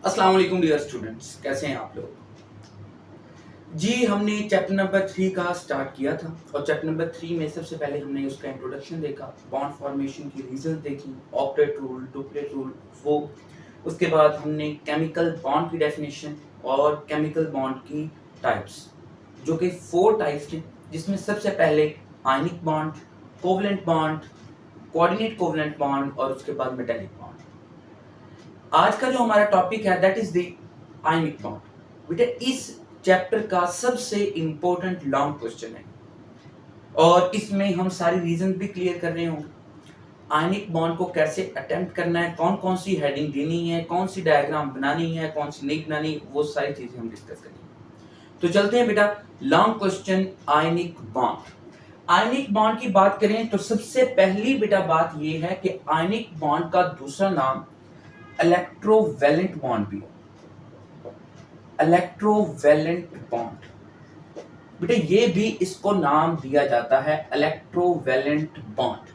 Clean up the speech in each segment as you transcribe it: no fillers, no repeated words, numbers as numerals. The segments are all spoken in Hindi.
अस्सलाम वालेकुम डियर स्टूडेंट्स, कैसे हैं आप लोग। जी हमने चैप्टर नंबर 3 का स्टार्ट किया था और चैप्टर नंबर 3 में सबसे पहले हमने उसका इंट्रोडक्शन देखा, बॉन्ड फॉर्मेशन की रीजन देखी, ऑक्टेट रूल, डुप्लेट रूल, वो उसके बाद हमने केमिकल बॉन्ड की डेफिनेशन और केमिकल बॉन्ड की टाइप्स, जो कि 4 टाइप्स थे, जिसमें सबसे पहले ionic bond, covalent bond, coordinate covalent bond और उसके बाद मेटेलिक बॉन्ड। आज का जो हमारा टॉपिक है that is the ionic bond. बेटा इस चैप्टर का सबसे इंपॉर्टेंट लॉन्ग क्वेश्चन है और इसमें हम सारी रीजन भी क्लियर कर रहे होंगे। आयनिक बॉन्ड को कैसे अटेम्प्ट करना है, कौन कौन सी हेडिंग देनी है, कौन सी डायग्राम बनानी है, कौन सी नहीं बनानी, वो सारी चीजें हम डिस्कस करेंगे। तो चलते हैं बेटा, long question ionic bond. Ionic bond की बात करें तो सबसे पहली बेटा बात यह है कि आयनिक बॉन्ड का दूसरा नाम इलेक्ट्रोवैलेंट बॉन्ड भी है। इलेक्ट्रोवैलेंट बॉन्ड बेटा ये भी इसको नाम दिया जाता है इलेक्ट्रोवैलेंट बॉन्ड।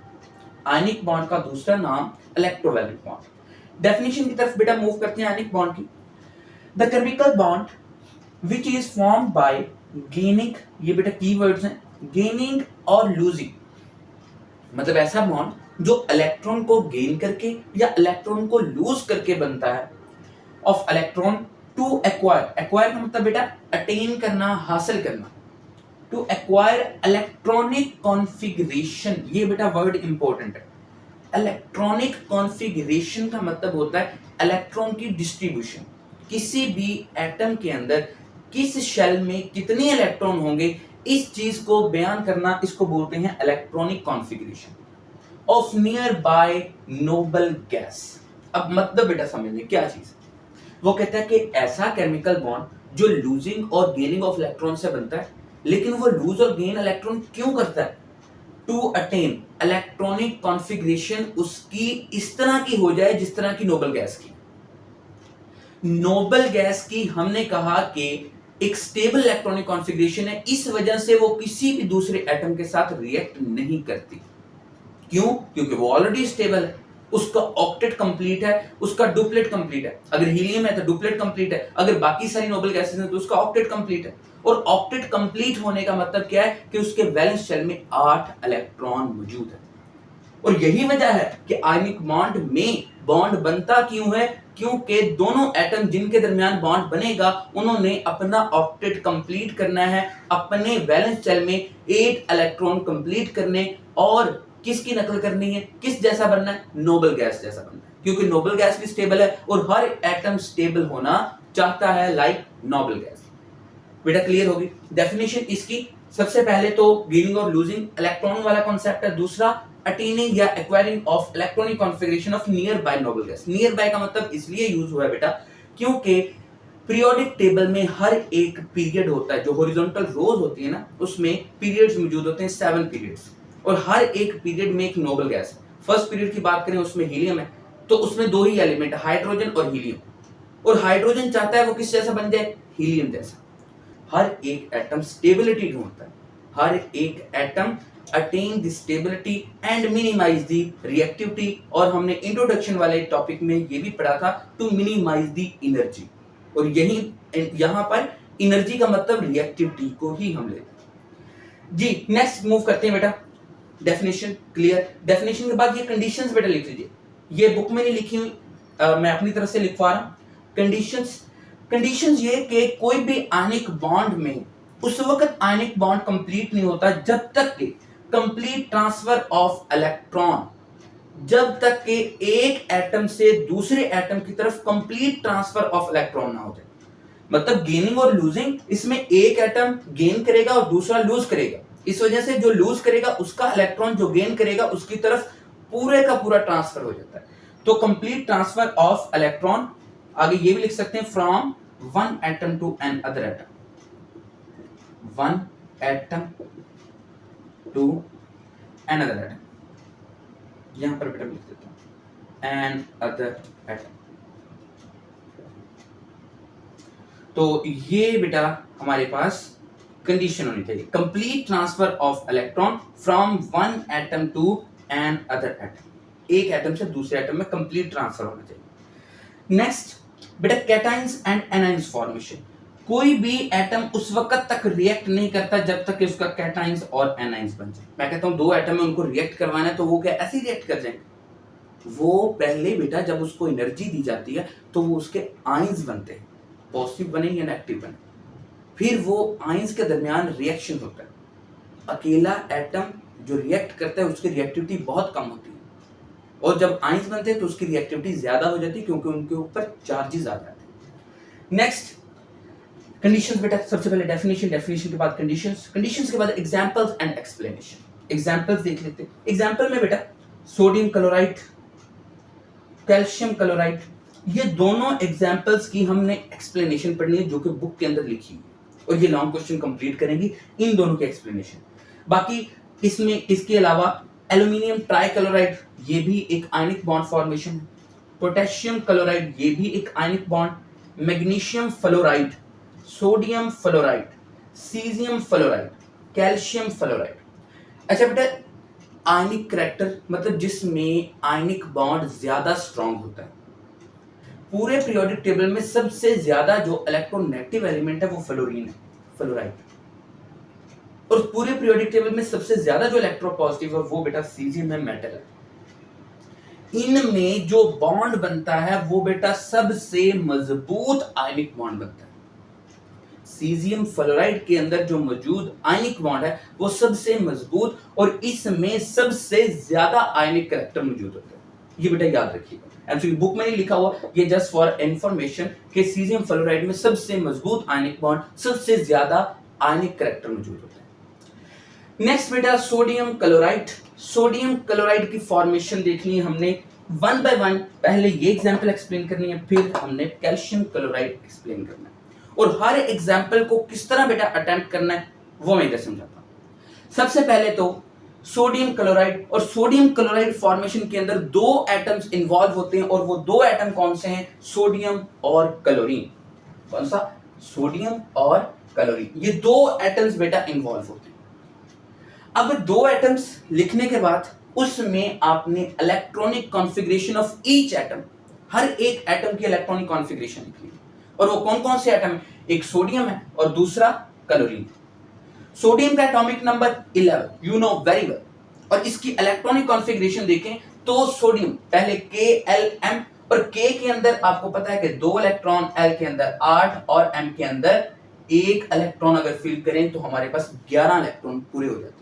आयनिक बॉन्ड का दूसरा नाम इलेक्ट्रोवैलेंट बॉन्ड। डेफिनेशन की तरफ बेटा मूव करते हैं आयनिक बॉन्ड की। The chemical bond which is form by gaining, ये बेटा कीवर्ड्स हैं, गेनिंग और लूजिंग, मतलब ऐसा बॉन्ड जो इलेक्ट्रॉन को गेन करके या इलेक्ट्रॉन को लूज करके बनता है, of electron to acquire. Acquire का मतलब बेटा अटेन करना, हासिल करना। टू एक्वायर इलेक्ट्रॉनिक कॉन्फ़िगरेशन, ये बेटा वर्ड इंपॉर्टेंट है। इलेक्ट्रॉनिक कॉन्फ़िगरेशन का मतलब होता है इलेक्ट्रॉन की डिस्ट्रीब्यूशन। किसी भी एटम के अंदर किस शेल में कितने इलेक्ट्रॉन होंगे, इस चीज को बयान करना, इसको बोलते हैं electronic configuration of near by noble gas. अब मतलब बेटा समझने क्या चीज, वो कहता है कि ऐसा केमिकल बॉन्ड जो लूजिंग और गेनिंग ऑफ इलेक्ट्रॉन से बनता है, लेकिन वो लूज और गेन इलेक्ट्रॉन क्यों करता है? टू अटेन इलेक्ट्रॉनिक कॉन्फ़िगरेशन उसकी इस तरह की हो जाए जिस तरह की नोबल गैस की। नोबल गैस की हमने कहा कि एक स्टेबल इलेक्ट्रॉनिक कॉन्फ़िगरेशन है, इस वजह से वो किसी भी दूसरे एटम के साथ रिएक्ट नहीं करती। क्यों? क्योंकि वो ऑलरेडी स्टेबल है, उसका ऑक्टेट कंप्लीट है, उसका डुप्लेट कंप्लीट है। अगर हीलियम है तो डुप्लेट कंप्लीट है, अगर बाकी सारी नोबल गैसेस हैं तो उसका ऑक्टेट कंप्लीट है। और ऑक्टेट कंप्लीट होने का मतलब क्या है कि उसके वैलेंस शेल में 8 इलेक्ट्रॉन मौजूद है। और यही वजह है कि आयनिक बॉन्ड में बॉन्ड बनता क्यों है, क्योंकि दोनों एटम जिनके दरमियान बॉन्ड बनेगा उन्होंने अपना ऑक्टेट कंप्लीट करना है, अपने वैलेंस शेल में 8 इलेक्ट्रॉन कंप्लीट करने, और किसकी नकल करनी है, किस जैसा बनना है, नोबल गैस जैसा बनना है। क्योंकि नोबल गैस भी स्टेबल है और हर एटम स्टेबल होना चाहता है लाइक नोबल गैस। बेटा क्लियर होगी डेफिनेशन इसकी। सबसे पहले तो गेनिंग और लूजिंग इलेक्ट्रॉन वाला कॉन्सेप्ट है, दूसरा अटेनिंग या acquiring of electronic configuration of near by noble gas. Near by का मतलब इसलिए यूज हुआ है बेटा क्योंकि पीरियोडिक टेबल में हर एक पीरियड होता है, जो हॉरिजॉन्टल रोज होती है ना, उसमें पीरियड्स मौजूद होते हैं, 7 पीरियड्स, और हर एक पीरियड में एक नोबल गैस है। फर्स्ट पीरियड की बात करें उसमें हीलियम है, तो उसमें 2 ही एलिमेंट है, हाइड्रोजन और हीलियम। और हाइड्रोजन चाहता है वो किस जैसा बन जाए, हीलियम जैसा। हर एक एटम स्टेबिलिटी ढूंढता है, हर एक atom attain the stability and minimise the reactivity, और हमने इंट्रोडक्शन वाले टॉपिक में ये भी पढ़ा था, टू मिनिमाइज द एनर्जी। और यहां पर एनर्जी का मतलब रिएक्टिविटी को ही हम लेते हैं। जी नेक्स्ट मूव करते हैं बेटा, डेफिनेशन क्लियर। डेफिनेशन के बाद ये कंडीशंस बेटा लिख लीजिए, ये बुक में नहीं लिखी हुई, मैं अपनी तरफ से लिखवा रहा हूं। कंडीशंस ये कि कोई भी आयनिक बॉन्ड में उस वक्त आयनिक बॉन्ड कंप्लीट नहीं होता जब तक कि कंप्लीट ट्रांसफर ऑफ इलेक्ट्रॉन, जब तक कि एक एटम से दूसरे एटम की तरफ कंप्लीट ट्रांसफर ऑफ इलेक्ट्रॉन ना हो जाए। मतलब गेनिंग और लूजिंग, इसमें एक एटम गेन करेगा और दूसरा लूज करेगा, इस वजह से जो लूज करेगा उसका इलेक्ट्रॉन जो गेन करेगा उसकी तरफ पूरे का पूरा ट्रांसफर हो जाता है। तो कंप्लीट ट्रांसफर ऑफ इलेक्ट्रॉन, आगे ये भी लिख सकते हैं from one atom to another atom, one atom to another atom, यहां पर बेटा लिख देता हूं एन अदर एटम। तो ये बेटा हमारे पास कंडीशन होनी चाहिए, complete transfer of electron from one atom to another atom, एक एटम से दूसरे एटम में कंप्लीट ट्रांसफर होना चाहिए। नेक्स्ट बेटा कैटाइंस एंड एनाइंस फॉर्मेशन, कोई भी एटम उस वक्त तक रिएक्ट नहीं करता जब तक कि उसका कैटाइंस और एनाइंस बन जाए। मैं कहता हूं दो एटम है उनको रिएक्ट करवाना है तो वो क्या ऐसे रिएक्ट कर जाएंगे? वो पहले बेटा जब उसको एनर्जी दी जाती है तो वो उसके आयंस बनते हैं, पॉजिटिव बने या नेगेटिव बने, फिर वो आयंस के दरमियान रिएक्शन होता है। अकेला एटम जो रिएक्ट करता है उसकी रिएक्टिविटी बहुत कम होती है, और जब आयंस बनते हैं तो उसकी रिएक्टिविटी ज्यादा हो जाती है क्योंकि उनके ऊपर चार्जेस आ जाते हैं। नेक्स्ट कंडीशंस बेटा, सबसे पहले डेफिनेशन, डेफिनेशन के बाद कंडीशंस, कंडीशंस के बाद एग्जांपल्स एंड एक्सप्लेनेशन। एग्जांपल्स देख लेते हैं। एग्जांपल में बेटा सोडियम क्लोराइड, कैल्शियम क्लोराइड, ये दोनों एग्जांपल्स की हमने एक्सप्लेनेशन पढ़नी है जो कि बुक के अंदर लिखी है, और ये लॉन्ग क्वेश्चन कंप्लीट करेंगे इन दोनों के एक्सप्लेनेशन। बाकी इसमें इसके अलावा एल्यूमिनियम ट्राइक्लोराइड, ये भी एक आयनिक बॉन्ड फॉर्मेशन है। पोटेशियम क्लोराइड, ये भी एक ionic bond. Magnesium fluoride, sodium fluoride, caesium fluoride, calcium fluoride. अच्छा बेटा आयनिक करैक्टर मतलब जिसमें आयनिक बॉन्ड ज्यादा स्ट्रांग होता है। पूरे पीरियोडिक टेबल में सबसे ज्यादा जो इलेक्ट्रोनेगेटिव एलिमेंट है वो फ्लोरीन है, फ्लोराइड। और पूरे पीरियोडिक टेबल में सबसे ज्यादा जो इलेक्ट्रोपॉजिटिव है वो बेटा सीजियम है, मेटल है। इनमें जो बॉन्ड बनता है वो बेटा सबसे मजबूत आयनिक बॉन्ड बनता है। सीजियम फ्लोराइड के अंदर जो मौजूद आयनिक बॉन्ड है वो सबसे मजबूत और इसमें सबसे ज्यादा आयनिक करैक्टर मौजूद होता है। ये बेटा याद रखिएगा, एमसीक्यू बुक में नहीं लिखा हुआ, ये जस्ट फॉर इंफॉर्मेशन कि सीजियम फ्लोराइड में सबसे मजबूत आयनिक बॉन्ड, सबसे ज्यादा आयनिक करैक्टर मौजूद होता है। नेक्स्ट बेटा सोडियम क्लोराइड। सोडियम क्लोराइड की फॉर्मेशन देखनी है हमने वन बाय वन। पहले ये एग्जांपल एक्सप्लेन करनी है, फिर हमने कैल्शियम क्लोराइड एक्सप्लेन करना है, और हर एग्जाम्पल को किस तरह बेटा अटेम्प्ट करना है वो मैं इधर समझाता हूं। सबसे पहले तो सोडियम क्लोराइड, और सोडियम क्लोराइड फॉर्मेशन के अंदर दो एटम्स इन्वॉल्व होते हैं, और वो दो एटम कौन से हैं? सोडियम और क्लोरीन। कौन सा? सोडियम और क्लोरीन, ये दो एटम्स बेटा इन्वॉल्व होते हैं। अब दो एटम्स लिखने के बाद उसमें आपने electronic configuration of each atom, हर एक एटम की इलेक्ट्रॉनिक कॉन्फ़िगरेशन लिखनी है, और वो कौन कौन से एटम है? एक सोडियम है और दूसरा क्लोरीन। सोडियम का atomic number 11, you know very well. और इसकी इलेक्ट्रॉनिक कॉन्फ़िगरेशन देखें तो सोडियम पहले KLm, और K के अंदर आपको पता है कि 2 इलेक्ट्रॉन, L के अंदर 8 और M के अंदर 1 इलेक्ट्रॉन अगर फिल करें तो हमारे पास 11 इलेक्ट्रॉन पूरे हो जाते हैं।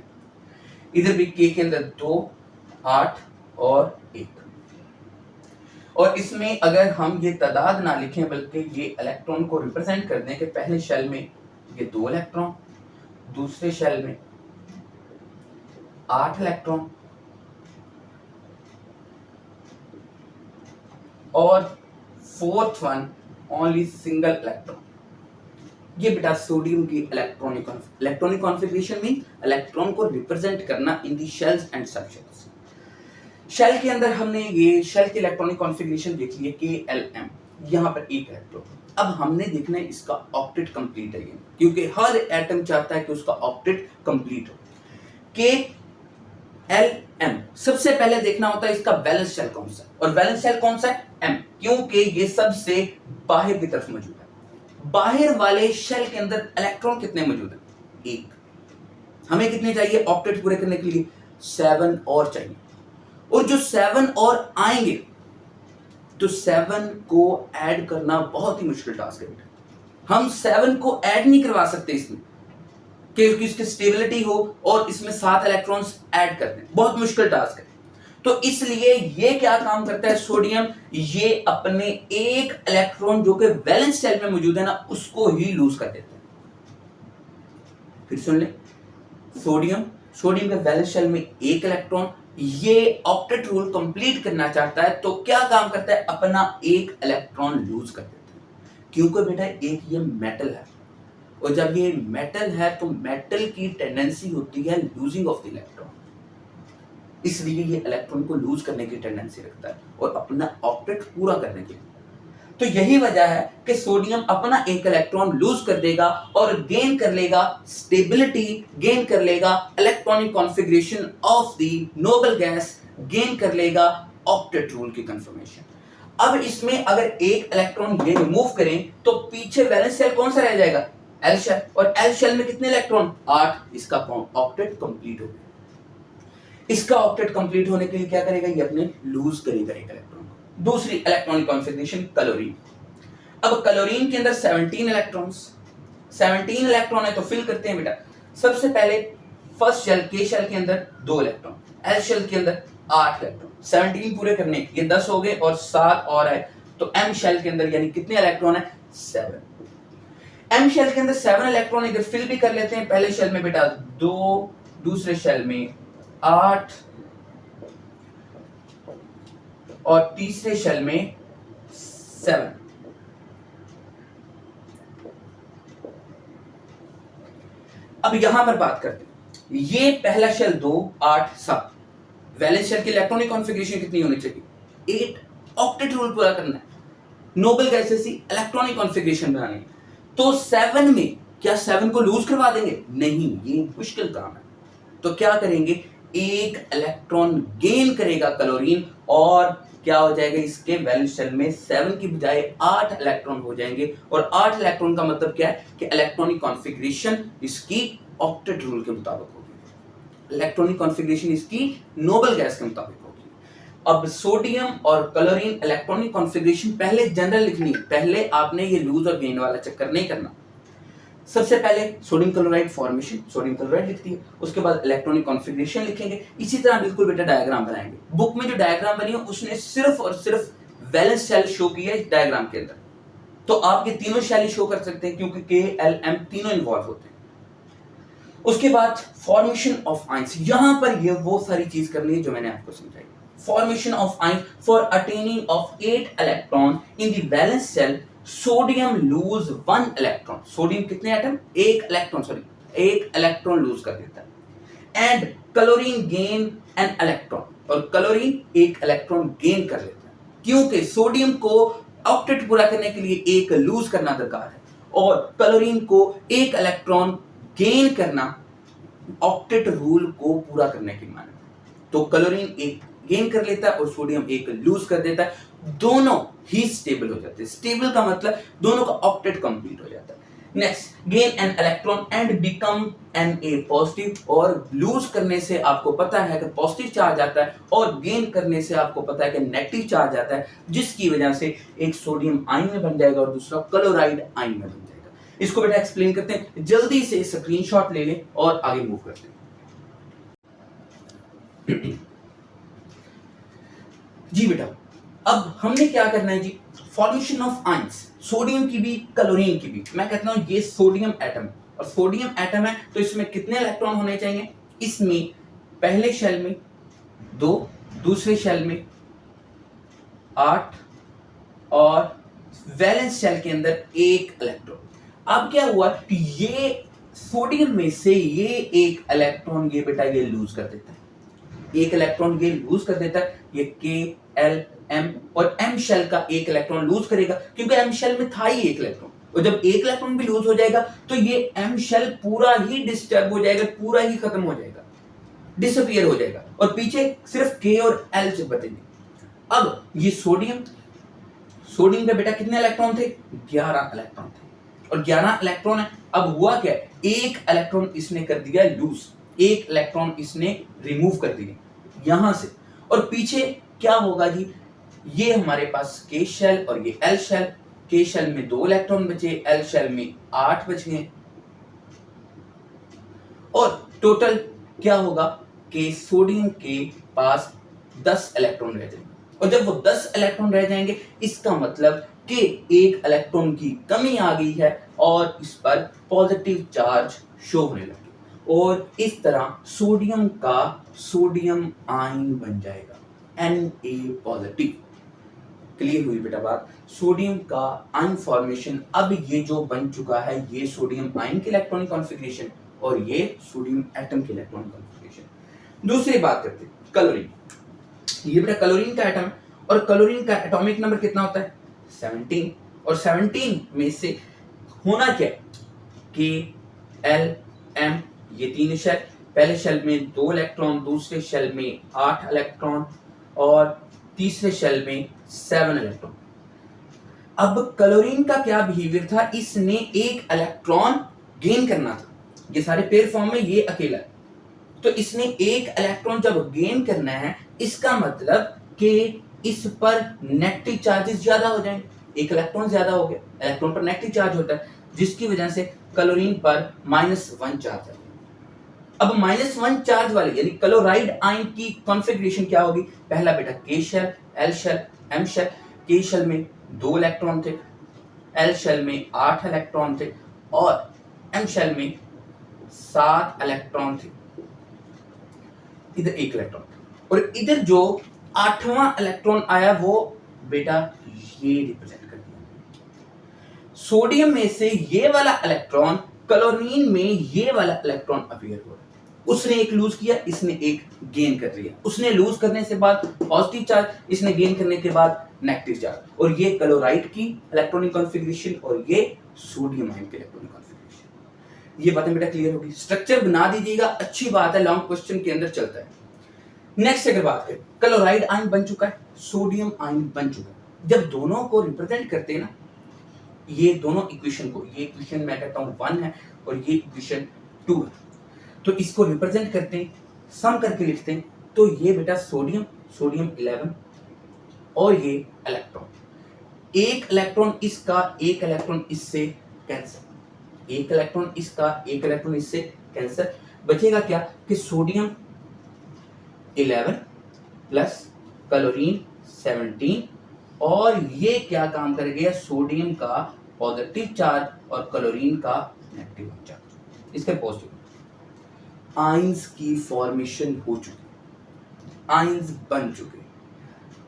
इधर भी K के अंदर 2, 8 और 1। और इसमें अगर हम ये तादाद ना लिखें बल्कि ये इलेक्ट्रॉन को रिप्रेजेंट कर दें कि पहले शेल में ये 2 इलेक्ट्रॉन, दूसरे शेल में 8 इलेक्ट्रॉन, और fourth one only single electron. ये बेटा सोडियम की इलेक्ट्रॉनिक कॉन्फ़िगरेशन में इलेक्ट्रॉन को रिप्रेजेंट करना इन दी शेल्स एंड सबशेल्स। शेल के अंदर हमने ये शेल की इलेक्ट्रॉनिक कॉन्फ़िगरेशन देख ली है, KLm, यहाँ पर 1 इलेक्ट्रॉन। अब हमने देखना है इसका ऑक्टेट कंप्लीट है, क्योंकि हर एटम चाहता है कि उसका ऑक्टेट कंप्लीट हो। KLm सबसे पहले देखना होता है इसका बैलेंस शेल कौन सा है, और बैलेंस शेल कौन सा है? M, क्योंकि ये सबसे बाहर की तरफ मौजूद है। बाहर वाले शेल के अंदर इलेक्ट्रॉन कितने मौजूद है? 1। हमें कितने चाहिए ऑक्टेट पूरे करने के लिए? 7 और चाहिए, और जो 7 और आएंगे तो 7 को ऐड करना बहुत ही मुश्किल टास्क है बेटा। हम 7 को ऐड नहीं करवा सकते इसमें कि इसकी स्टेबिलिटी हो और इसमें 7 इलेक्ट्रॉन्स ऐड कर दें, बहुत मुश्किल टास्क है। तो इसलिए ये क्या काम करता है सोडियम, ये अपने 1 इलेक्ट्रॉन जो कि वैलेंस शेल में मौजूद है ना उसको ही लूज कर देता है। फिर सुन ले, सोडियम के वैलेंस शेल में 1 इलेक्ट्रॉन, ये ऑक्टेट रूल कंप्लीट करना चाहता है तो क्या काम करता है? अपना 1 इलेक्ट्रॉन लूज कर देता है, क्योंकि बेटा एक ये मेटल है, और जब ये मेटल है तो मेटल की टेंडेंसी होती है लूजिंग ऑफ द इलेक्ट्रॉन, इसलिए ये इलेक्ट्रॉन को लूज करने की टेंडेंसी रखता है और अपना ऑक्टेट पूरा करने के लिए। तो यही वजह है कि सोडियम अपना 1 इलेक्ट्रॉन लूज कर देगा और गेन कर लेगा स्टेबिलिटी, गेन कर लेगा electronic configuration of the noble gas, gain कर लेगा ऑक्टेट रूल की कंफर्मेशन। अब इसमें अगर एक इलेक्ट्रॉन ये रिमूव करें तो पीछे वैलेंस शेल कौन सा रह जाएगा, एल शेल, और एल शेल में कितने इलेक्ट्रॉन, 8, इसका ऑक्टेट कंप्लीट हो गया। इसका ऑक्टेट कंप्लीट होने के लिए क्या करेगा, ये अपने लूज करेगा एक इलेक्ट्रॉन। दूसरी इलेक्ट्रॉनिक कॉन्फ़िगरेशन क्लोरीन। अब क्लोरीन के अंदर 17 इलेक्ट्रॉन्स, 17 इलेक्ट्रॉन है तो फिल करते हैं बेटा। सबसे पहले फर्स्ट शेल के शेल के अंदर 2 इलेक्ट्रॉन, एल शेल के अंदर 8 इलेक्ट्रॉन, 17 पूरे करने, ये 10 हो गए और 7 और है, तो एम शेल के अंदर यानी कितने इलेक्ट्रॉन है, 7। एम शेल के अंदर 7 इलेक्ट्रॉन इधर फिल भी कर लेते हैं। पहले शेल में बेटा 2, दूसरे शेल में 8 और तीसरे शेल में 7। अब यहां पर बात करते हैं, ये पहला शेल 2, 8, 7, वैलेंस शेल की इलेक्ट्रॉनिक कॉन्फ़िगरेशन कितनी होनी चाहिए, 8, ऑक्टेट रूल पूरा करना है, नोबल गैसेस की इलेक्ट्रॉनिक कॉन्फ़िगरेशन बनानी है। तो 7 में क्या 7 को लूज करवा देंगे, नहीं, ये मुश्किल काम है। तो क्या करेंगे, एक इलेक्ट्रॉन गेन करेगा क्लोरीन और क्या हो जाएगा, इसके वैलेंस शेल में 7 की बजाय 8 इलेक्ट्रॉन हो जाएंगे। और 8 इलेक्ट्रॉन का मतलब क्या है कि इलेक्ट्रॉनिक कॉन्फ़िगरेशन इसकी ऑक्टेट रूल के मुताबिक होगी, इलेक्ट्रॉनिक कॉन्फ़िगरेशन इसकी नोबल गैस के मुताबिक होगी। अब सोडियम और क्लोरीन इलेक्ट्रॉनिक कॉन्फ़िगरेशन पहले जनरल लिखनी है, पहले आपने ये लूज और गेन वाला चक्कर नहीं करना। सबसे पहले sodium chloride formation, sodium chloride लिखती है, उसके बाद इलेक्ट्रॉनिक कॉन्फ़िगरेशन लिखेंगे। इसी तरह बिल्कुल बेटा डायग्राम बनाएंगे। बुक में जो डायग्राम बनी है उसने सिर्फ और सिर्फ वैलेंस शेल शो किया है इस डायग्राम के अंदर, तो आप ये तीनों शेल शो कर सकते हैं क्योंकि के, एल, एम तीनों इन्वॉल्व होते हैं। उसके बाद फॉर्मेशन ऑफ आयंस, यहां पर ये वो सारी चीज करनी है जो मैंने आपको समझाई। Formation of ions for attaining of 8 electron in the valence shell, sodium lose 1 electron, sodium कितने एटम, एक इलेक्ट्रॉन लूज कर देता है। And chlorine gain an electron, और क्लोरीन एक इलेक्ट्रॉन गेन कर लेता है, क्योंकि सोडियम को ऑक्टेट पूरा करने के लिए एक लूज करना दरकार है और क्लोरीन को एक इलेक्ट्रॉन गेन करना ऑक्टेट रूल को पूरा करने की माने। तो क्लोरीन एक गेन कर लेता है और सोडियम एक लूज कर देता है, दोनों ही स्टेबल हो जाते हैं। स्टेबल का मतलब दोनों का ऑक्टेट कंप्लीट हो जाता है। Next, gain an electron and become an a positive, और लूज करने से आपको पता है कि पॉजिटिव चार्ज आता है और गेन करने से आपको पता है कि नेगेटिव चार्ज आता है, जिसकी वजह से एक सोडियम आयन में बन जाएगा और दूसरा क्लोराइड आयन में बन जाएगा। इसको बेटा एक्सप्लेन करते हैं, जल्दी से स्क्रीनशॉट ले लें और आगे मूव करते हैं। जी बेटा, अब हमने क्या करना है जी, फॉर्मेशन ऑफ आयंस, सोडियम की भी क्लोरीन की भी। मैं कहता हूं ये सोडियम एटम, और सोडियम एटम है तो इसमें कितने इलेक्ट्रॉन होने चाहिए, इसमें पहले शेल में 2, दूसरे शेल में 8 और वैलेंस शेल के अंदर 1 इलेक्ट्रॉन। अब क्या हुआ कि ये सोडियम में से ये एक इलेक्ट्रॉन ये बेटा ये लूज कर देता है, एक इलेक्ट्रॉन ये लूज कर देता है, ये के, एल, एम, और एम शेल का एक इलेक्ट्रॉन लूज करेगा क्योंकि एम शेल में था ही एक इलेक्ट्रॉन, और जब एक इलेक्ट्रॉन भी लूज हो जाएगा तो ये एम शेल पूरा ही डिस्टर्ब हो जाएगा, पूरा ही खत्म हो जाएगा, डिसअपीयर हो जाएगा, और पीछे सिर्फ के और एल से बचेंगे। अब ये सोडियम पे बेटा कितने इलेक्ट्रॉन थे, 11 इलेक्ट्रॉन थे, और 11 इलेक्ट्रॉन है। अब हुआ क्या, एक इलेक्ट्रॉन इसने कर दिया लूज, एक इलेक्ट्रॉन इसने रिमूव कर दिया यहां से, और पीछे क्या होगा जी, ये हमारे पास के शेल और ये एल शेल, के शेल में 2 इलेक्ट्रॉन बचे, एल शेल में 8 बच गए, और टोटल क्या होगा कि सोडियम के पास 10 इलेक्ट्रॉन रह जाएंगे, और जब वो 10 इलेक्ट्रॉन रह जाएंगे इसका मतलब कि एक इलेक्ट्रॉन की कमी आ गई है और इस पर पॉजिटिव चार्ज शो होने लगे, और इस तरह सोडियम का सोडियम आयन बन जाएगा Na पॉजिटिव। क्लियर हुई बेटा बात, सोडियम का आयन फॉर्मेशन अब ये जो बन चुका है, ये सोडियम आयन की इलेक्ट्रॉनिक कॉन्फ़िगरेशन और ये सोडियम एटम की इलेक्ट्रॉनिक कॉन्फ़िगरेशन। दूसरी बात करते हैं क्लोरीन, ये बेटा क्लोरीन का एटम, और क्लोरीन का एटॉमिक नंबर कितना होता है, 17, और 17 में से होना क्या है कि एल, एम, ये 3 शेल, पहले शेल में 2 इलेक्ट्रॉन, दूसरे शेल में 8 इलेक्ट्रॉन, और तीसरे शेल में 7 इलेक्ट्रॉन। अब क्लोरीन का क्या बिहेवियर था, इसने एक इलेक्ट्रॉन गेन करना था, ये सारे पेयर फॉर्म में ये अकेला है, तो इसने एक इलेक्ट्रॉन जब गेन करना है, इसका मतलब कि इस पर नेगेटिव चार्जेस ज्यादा हो जाएंगे, एक इलेक्ट्रॉन ज्यादा हो गया, इलेक्ट्रॉन पर नेगेटिव चार्ज होता है, जिसकी वजह से क्लोरीन पर -1 चार्ज है। अब -1 चार्ज वाले यानी क्लोराइड आयन की कॉन्फ़िगरेशन क्या होगी, पहला बेटा K shell, L shell, M shell. K shell में 2 इलेक्ट्रॉन थे, एल शेल में 8 इलेक्ट्रॉन थे और एम शेल में 7 इलेक्ट्रॉन थे। इधर 1 इलेक्ट्रॉन और इधर जो 8वां इलेक्ट्रॉन आया वो बेटा ये रिप्रेजेंट कर दिया। सोडियम में से ये वाला इलेक्ट्रॉन क्लोरीन में ये वाला इलेक्ट्रॉन अपीयर हो रहा है, उसने एक लूज किया, इसने एक गेन कर लिया, उसने लूज करने से बाद पॉजिटिव चार्ज, इसने गेन करने के बाद नेगेटिव चार्ज, और ये क्लोराइड की इलेक्ट्रॉनिक कॉन्फ़िगरेशन और ये सोडियम आयन की इलेक्ट्रॉनिक कॉन्फ़िगरेशन। ये बातें बेटा क्लियर होगी, स्ट्रक्चर बना दीजिएगा, अच्छी बात है, लॉन्ग क्वेश्चन के अंदर चलता है। नेक्स्ट अगर बात करें, क्लोराइड आयन बन चुका है, सोडियम आयन बन चुका है, जब दोनों को रिप्रेजेंट करते हैं ना, ये दोनों इक्वेशन को, ये इक्वेशन मैं कहता हूं 1 है और ये इक्वेशन 2 है, तो इसको रिप्रेजेंट करते हैं, सम करके लिखते हैं, तो ये बेटा सोडियम 11 और ये इलेक्ट्रॉन, एक इलेक्ट्रॉन इसका, एक इलेक्ट्रॉन इससे कैंसिल, एक इलेक्ट्रॉन इसका, एक इलेक्ट्रॉन इससे कैंसिल, बचेगा क्या कि सोडियम 11 प्लस क्लोरीन 17, और ये क्या काम करेगा, सोडियम का पॉजिटिव चार्ज और क्लोरीन का नेगेटिव चार्ज, इसके पॉजिटिव आयंस की फॉर्मेशन हो चुकी, आयंस बन चुके।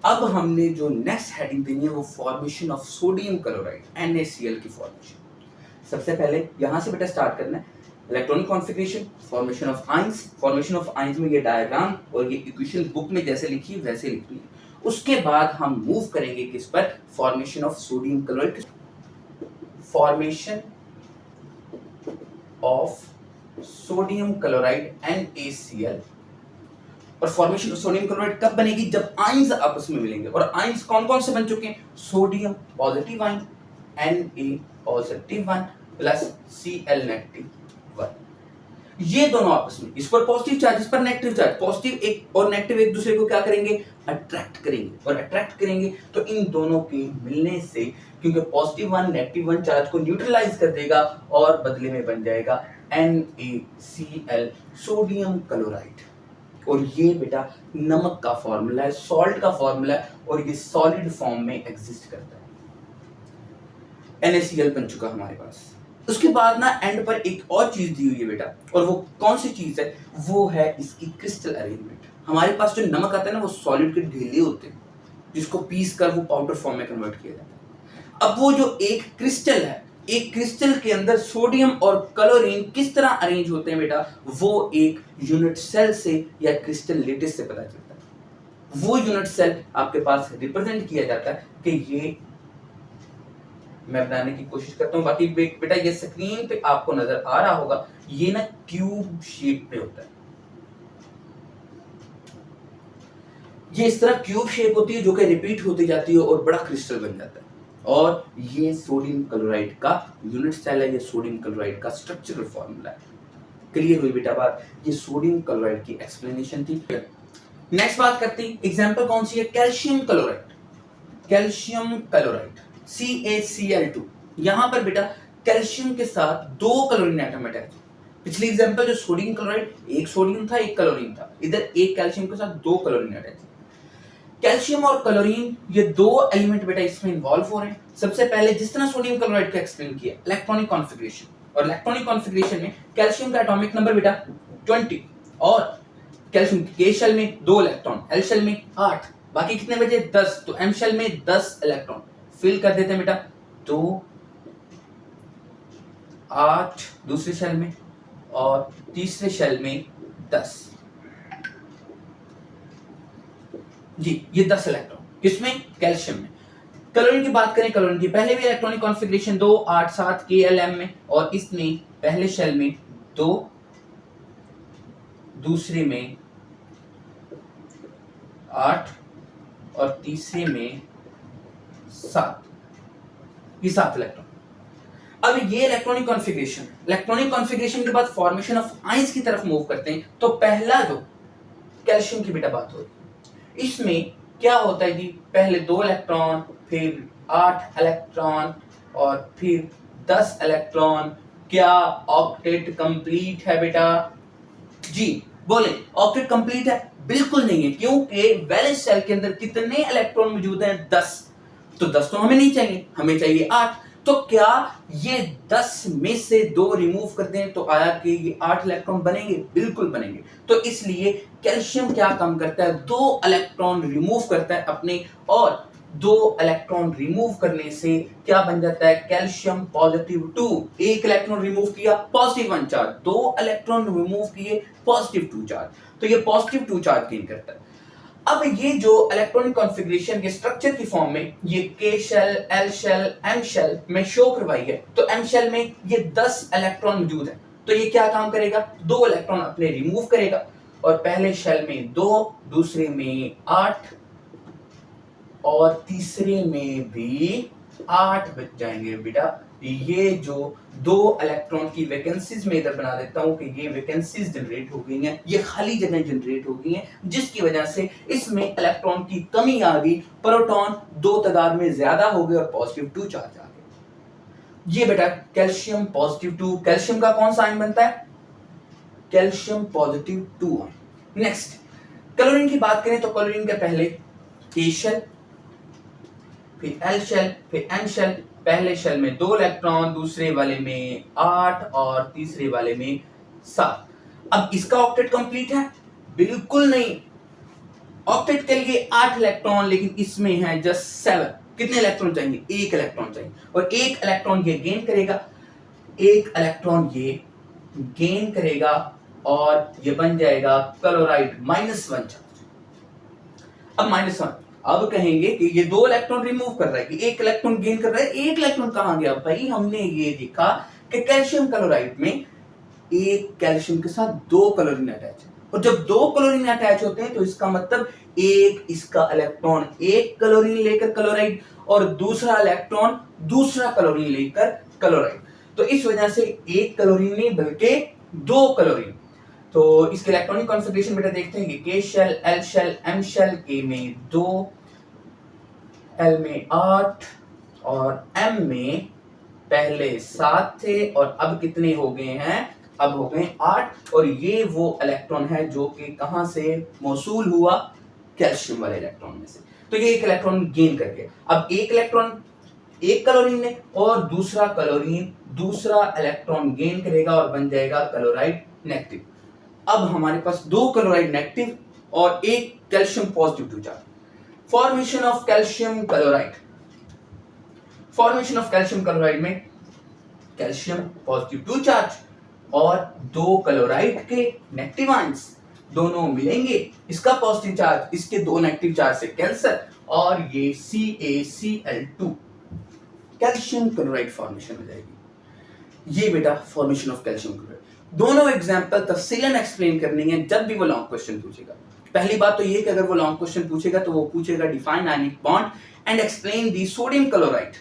अब हमने जो नेक्स्ट हेडिंग देनी है वो formation of sodium chloride NaCl की फॉर्मेशन। सबसे पहले यहां से बेटा स्टार्ट करना है, electronic configuration, formation of ions, formation of ions में ये डायग्राम और ये इक्वेशन बुक में जैसे लिखी वैसे लिखनी है। उसके बाद हम मूव करेंगे किस पर, formation of sodium chloride, formation of sodium chloride NaCl। और फॉर्मेशन ऑफ सोडियम क्लोराइड कब बनेगी, जब आयंस आपस में मिलेंगे, और आयंस कौन कौन से बन चुके हैं, sodium positive ion Na positive 1 plus Cl negative 1, ये दोनों आपस में, इस पर पॉजिटिव चार्ज, इस पर नेगेटिव चार्ज, पॉजिटिव एक और नेगेटिव एक दूसरे को क्या करेंगे, अट्रैक्ट करेंगे, और अट्रैक्ट करेंगे तो इन दोनों के मिलने से, क्योंकि पॉजिटिव 1 नेगेटिव 1 चार्ज को न्यूट्रलाइज कर देगा और बदले में बन जाएगा NaCl सोडियम क्लोराइड, और ये बेटा नमक का फॉर्मूला है, सॉल्ट का फॉर्मूला है, और ये सॉलिड फॉर्म में एग्जिस्ट करता है। NaCl बन चुका हमारे पास। उसके बाद ना एंड पर एक और चीज दी हुई है बेटा, और वो कौन सी चीज है, वो है इसकी क्रिस्टल अरेंजमेंट। हमारे पास जो नमक आता है ना वो सॉलिड के ढेले होते हैं, जिसको पीस कर वो पाउडर फॉर्म में कन्वर्ट किया जाता है। अब वो जो एक क्रिस्टल है, एक क्रिस्टल के अंदर सोडियम और क्लोरीन किस तरह अरेंज होते हैं बेटा, वो एक यूनिट सेल से या क्रिस्टल लेटिस से पता चलता है। वो यूनिट सेल आपके पास रिप्रेजेंट किया जाता है कि ये मैं बनाने की कोशिश करता हूं, बाकी बेटा ये स्क्रीन पे आपको नजर आ रहा होगा, ये ना क्यूब शेप पे होता है, ये इस तरह क्यूब शेप होती है जो कि रिपीट होती जाती है और बड़ा क्रिस्टल बन जाता है, और ये सोडियम क्लोराइड का यूनिट सेल है, ये सोडियम क्लोराइड का स्ट्रक्चरल फॉर्मूला है। क्लियर हुई बेटा बात, ये सोडियम क्लोराइड की एक्सप्लेनेशन थी। नेक्स्ट बात करते हैं, एग्जांपल कौन सी है, calcium chloride, calcium chloride CaCl2। यहां पर बेटा कैल्शियम के साथ 2 क्लोरीन एटम अटैच। पिछली एग्जांपल जो सोडियम क्लोराइड, एक सोडियम था एक क्लोरीन था, इधर एक कैल्शियम के साथ 2 क्लोरीन अटैच। कैल्शियम और क्लोरीन ये 2 एलिमेंट बेटा इसमें इन्वॉल्व हो रहे हैं। सबसे पहले जिस तरह सोडियम क्लोराइड का एक्सप्लेन किया, इलेक्ट्रॉनिक कॉन्फ़िगरेशन, और इलेक्ट्रॉनिक कॉन्फ़िगरेशन में कैल्शियम का एटॉमिक नंबर बेटा 20, और कैल्शियम के शेल में 2 इलेक्ट्रॉन, एल शेल में 8, बाकी कितने बचे 10, तो एम शेल में 10 इलेक्ट्रॉन फिल कर देते हैं बेटा, तो 8 दूसरे शेल में और तीसरे शेल में 10, जी ये 10 इलेक्ट्रॉन किसमें, कैल्शियम में। क्लोरीन की बात करें, क्लोरीन की पहले भी इलेक्ट्रॉनिक कॉन्फ़िगरेशन 2 8 7 KLM में, और इसने पहले शेल में 2, दूसरे में 8, और तीसरे में 7, ये 7 इलेक्ट्रॉन। अब ये इलेक्ट्रॉनिक कॉन्फ़िगरेशन के बाद फॉर्मेशन ऑफ आयंस की तरफ मूव करते हैं। तो पहला जो कैल्शियम की बेटा बात हो रही, इसमें क्या होता है जी, पहले 2 इलेक्ट्रॉन, फिर 8 इलेक्ट्रॉन और फिर 10 इलेक्ट्रॉन। क्या ऑक्टेट कंप्लीट है बेटा? जी बोले, ऑक्टेट कंप्लीट है? बिल्कुल नहीं है। क्योंकि वैलेंस शेल के अंदर कितने इलेक्ट्रॉन मौजूद हैं? 10। तो 10 तो हमें नहीं चाहिए, हमें चाहिए 8। तो क्या ये 10 में से 2 रिमूव कर दें तो आया कि ये 8 इलेक्ट्रॉन बनेंगे? बिल्कुल बनेंगे। तो इसलिए कैल्शियम क्या काम करता है? 2 इलेक्ट्रॉन रिमूव करता है अपने, और 2 इलेक्ट्रॉन रिमूव करने से क्या बन जाता है? कैल्शियम +2। 1 इलेक्ट्रॉन रिमूव किया, +1 चार्ज, 2 इलेक्ट्रॉन रिमूव किए, +2 चार्ज। तो ये +2 चार्ज गेन करता है। अब ये जो इलेक्ट्रॉनिक कॉन्फ़िगरेशन के स्ट्रक्चर की फॉर्म में ये K shell, L shell, M shell में शो करवाई है। तो M शेल में ये 10 इलेक्ट्रॉन मौजूद है। तो ये क्या काम करेगा? 2 इलेक्ट्रॉन अपने रिमूव करेगा, और पहले शेल में 2, दूसरे में 8 और तीसरे में भी 8 बच जाएंगे बेटा। ये जो 2 इलेक्ट्रॉन की वैकेंसीज में इधर बना देता हूं कि ये वैकेंसीज जनरेट हो गई हैं, ये खाली जगह जनरेट हो गई हैं, जिसकी वजह से इसमें इलेक्ट्रॉन की कमी आ गई, प्रोटॉन 2 तादाद में ज्यादा हो गए और +2 चार्ज आ गए। ये बेटा कैल्शियम +2। कैल्शियम का कौन सा आयन बनता है? Calcium +2 ion. नेक्स्ट क्लोरीन की बात करें तो क्लोरीन के पहले K शेल, फिर L शेल, फिर M शेल। पहले शेल में 2 इलेक्ट्रॉन, दूसरे वाले में 8 और तीसरे वाले में 7। अब इसका ऑक्टेट कंप्लीट है? बिल्कुल नहीं। ऑक्टेट के लिए 8 इलेक्ट्रॉन, लेकिन इसमें है जस्ट 7। कितने इलेक्ट्रॉन चाहिए? 1 इलेक्ट्रॉन चाहिए, और 1 इलेक्ट्रॉन ये गेन करेगा, 1 इलेक्ट्रॉन ये गेन करेगा, और ये बन जाएगा क्लोराइड -1 चार्ज। अब -1, अब कहेंगे कि ये 2 इलेक्ट्रॉन रिमूव कर रहा है कि 1 इलेक्ट्रॉन गेन कर रहा है। 1 इलेक्ट्रॉन कहां गया? भाई हमने ये देखा कि कैल्शियम क्लोराइड में एक कैल्शियम के साथ 2 क्लोरीन अटैच है, और जब 2 क्लोरीन अटैच होते हैं तो इसका मतलब एक इसका इलेक्ट्रॉन 1 क्लोरीन लेकर क्लोराइड, और दूसरा इलेक्ट्रॉन दूसरा क्लोरीन लेकर क्लोराइड। तो इस वजह से 1 क्लोरीन नहीं बल्कि 2 क्लोरीन। तो इसके इलेक्ट्रॉनिक कॉन्फ़िगरेशन बेटा देखते हैं कि K shell, L shell, M shell. K में 2, L में 8 और M में पहले 7 थे, और अब कितने हो गए हैं? अब हो गए 8। और ये वो इलेक्ट्रॉन है जो कि कहां से मौसूल हुआ? कैल्शियम वाले इलेक्ट्रॉन में से। तो ये 1 इलेक्ट्रॉन गेन करके, अब 1 इलेक्ट्रॉन 1 क्लोरीन ने, और दूसरा क्लोरीन दूसरा इलेक्ट्रॉन गेन करेगा और बन जाएगा क्लोराइड नेगेटिव। अब हमारे पास 2 क्लोराइड नेगेटिव और 1 calcium +2 charge. Formation of calcium chloride. Formation of calcium chloride में कैल्शियम +2 चार्ज और 2 क्लोराइड के नेगेटिव आयंस दोनों मिलेंगे, इसका पॉजिटिव चार्ज इसके 2 नेगेटिव चार्ज से कैंसिल, और ये CaCl2 कैल्शियम क्लोराइड फॉर्मेशन हो जाएगी। ये बेटा फॉर्मेशन ऑफ कैल्शियम क्लोराइड। दोनों एग्जांपल तफसीलन एक्सप्लेन करनी है जब भी वो लॉन्ग क्वेश्चन पूछेगा। पहली बात तो ये कि अगर वो लॉन्ग क्वेश्चन पूछेगा तो वो पूछेगा define ionic bond and explain the sodium chloride,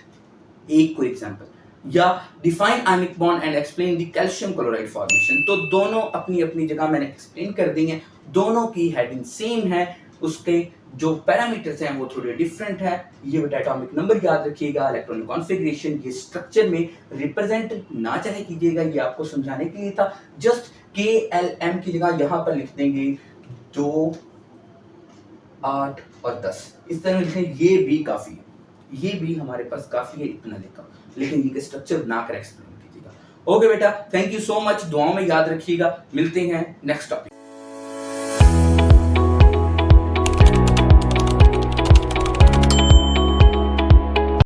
एक कोई एग्जांपल, या define ionic bond and explain the calcium chloride formation. तो दोनों अपनी अपनी जगह मैंने एक्सप्लेन कर दी हैं, दोनों की हेडिंग सेम है, उसके जो पैरामीटर्स हैं वो थोड़े डिफरेंट है। ये बेटा एटॉमिक नंबर याद रखिएगा, इलेक्ट्रॉनिक कॉन्फ़िगरेशन ये स्ट्रक्चर में रिप्रेजेंट ना चाहे कीजिएगा, ये आपको समझाने के लिए था। जस्ट KLM की जगह यहां पर लिख देंगे 2, 8 और 10, इस तरह लिखें, ये भी काफी है, ये भी हमारे पास काफी है इतना लिखा, लेकिन ये स्ट्रक्चर बनाकर एक्सप्लेन कीजिएगा। ओके बेटा, थैंक यू सो मच, दुआओं में याद रखिएगा, मिलते हैं नेक्स्ट टॉपिक।